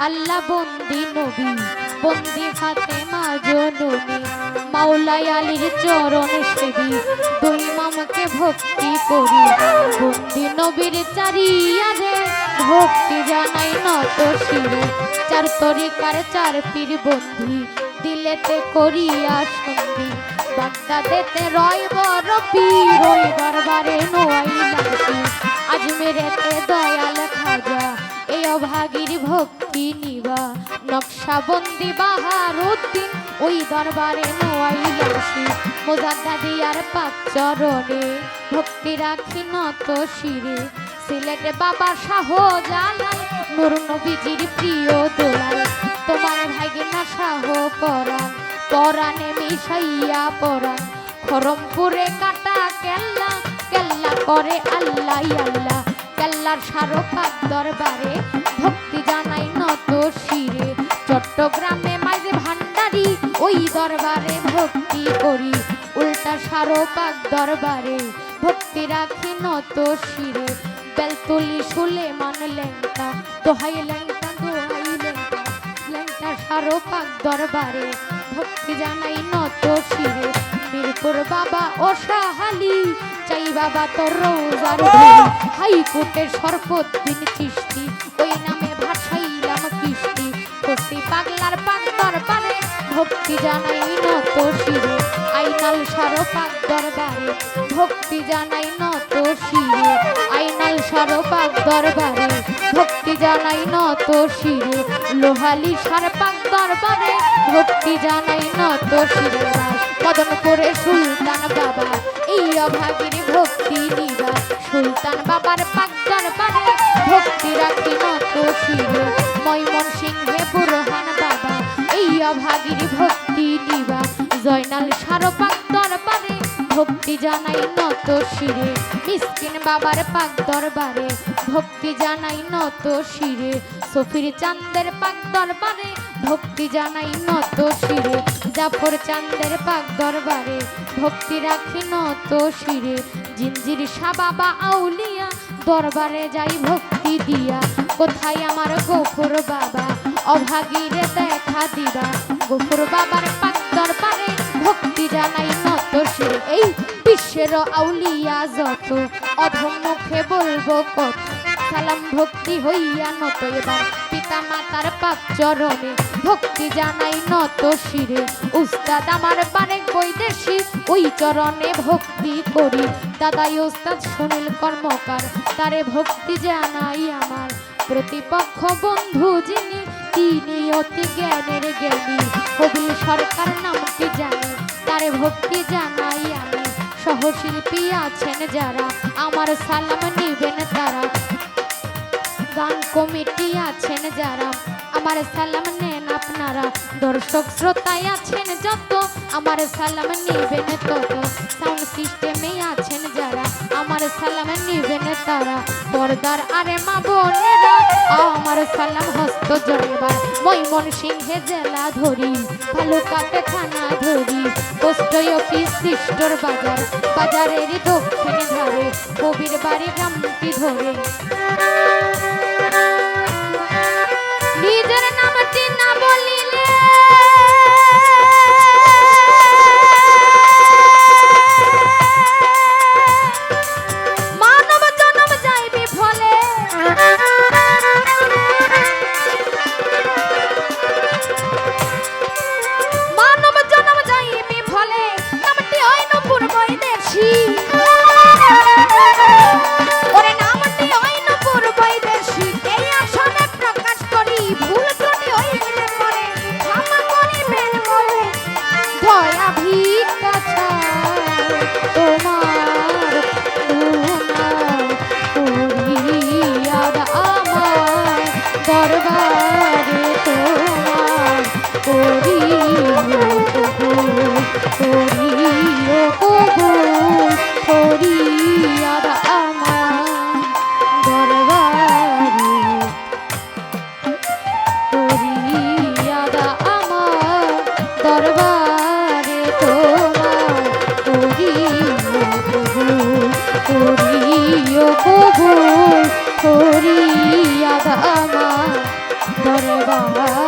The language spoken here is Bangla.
আল্লাহ বন্দি নবী বন্দি ফাতেমা জননী মাওলাই আলীর চরণ সেবী দুই মামাকে ভক্তি করি বন্দি নবীর চারিয়ারে ভক্তি জানাই নত শিরে চার তরিকার চার পীর বন্ধি দিলেতে করিয়া সন্ধি বাগদাদেতে রয় বড় পীর ওই দরবারে নোয়াই লাগি আজমেরেতে দয়াল খাজা এই অভাগীর ভক্তি নিবা নকশাবন্দি বাহারুদ্দিন ওই দরবারে নোয়াই লাগি মোজাদ্দাদিয়ার পাক চরণে ভক্তি রাখি নত শিরে সিলেটে বাবা শাহজালাল নূর নবীজির প্রিয় দোলাল তোমার ভাগিনা শাহ পরাণ পরাণে মিশাইয়া পরাণ খরমপুরে কাটা কেল্লা কেল্লা করে আল্লাহ আল্লাহ কেল্লার স্মারক দরবারে ভক্তি জানাই নত শিরে চট্টগ্রামে মাঝে ভান্ডারি ওই দরবারে ভক্তি করি উল্টা স্মারক দরবারে ভক্তি রাখি নত শিরে বেলতলি সুলেমান লেংটা দোহাই লেংটা দোহাই লেংটা লেংটা স্মারক দরবারে ভক্তি জানাই নত শিরে মিরপুর বাবা অসহালি চাই বাবা তোর রোজার হাইকোর্টের সর্বদিন চিষ্টি ওই নামে ভাসাইলাম কিস্তি কস্তি পাগলার পাক দরবারে ভক্তি জানাই নত শিরে আইনাল সারো পাক দরবারে ভক্তি জানাই নত শিরে আইনাল সারো পাক দরবারে ভক্তি জানাই নত শিরে লোহালি সার পাক দরবারে ভক্তি জানাই নত শিরে মদনপুরে সুলতান বাবা এই অভাগীর ভক্তি নিবা সুলতান বাবার পাক দরবারে ভক্তি রাখি নত শিরে ময়মনসিংহে বুরহান বাবা এই অভাগীর ভক্তি নিবা জয়নাল সারো পাক দরবারে ভক্তি জানাই নত শিরে মিসকিন বাবার পাক দরবারে ভক্তি জানাই নত শিরে সফির চাঁদের পাক দরবারে ভক্তি জানাই নত শিরে জাফর চাঁদের পাক দরবারে ভক্তি রাখি নত শিরে জিঞ্জির শাহ বাবা আউলিয়া দরবারে যাই ভক্তি দিয়া কোথায় আমার গফুর বাবা অভাগীরে দেখা দিবা গফুর বাবার পাক দরবারে ভক্তি জানাই নত শিরে এই বিশ্বের আউলিয়া যত অধম মুখে বলবো কত সালাম ভক্তি হইয়া নত এবার পিতা মাতার পাক চরণে ভক্তি জানাই নত শিরে উস্তাদ আমার বারেক বৈদেশি ওই চরণে ভক্তি করি দাদাই উস্তাদ সুনীল কর্মকার তারে ভক্তি জানাই আমার প্রতিপক্ষ বন্ধু যিনি তিনি অতি জ্ঞানের জ্ঞানী কবির সরকার নামটি জানি তারে ভক্তি জানাই আমি সহশিল্পী আছেন যারা আমার সালাম নিবেন তারা গান কমিটি আছেন যারা আমার সালাম নেন আপনারা দর্শক শ্রোতায় আছেন যত আমার সালাম নিবেন তত সাউন্ড সিস্টেমে আছেন যারা আমার সালাম নিবেন তারা পর্দার আরে মা বোনেরা আমার সালাম হস্ত জড়েবার ময়মনসিংহে জেলা ধরি ভালুকাতে থানা ধরি পোস্ট অফিস সিস্টর বাজার বাজারের দক্ষিণ ধারে কবির বাড়ি গ্রামটি ধরে নিজের নামটি না বলিলে মানব জন্ম যাইবি ফলে মানব জন্ম যাইবি ফলে নামটি হয় নপুর বৈদেশি ওরে নামটি হয় নপুর বৈদেশি এই আসনে প্রকাশ করি ভুল ত্রুটি হইলে পরে ক্ষমা করিবেন বলে দয়া ভিক্ষা চাই তোমার গুণা করিয়া আমার দরবারে তোমার করিও কবুল করিয়া আমার দরবারে করিয়াদা আমার দরবারে তোমার করিও কবুল করিয়াদা আমার দরবারে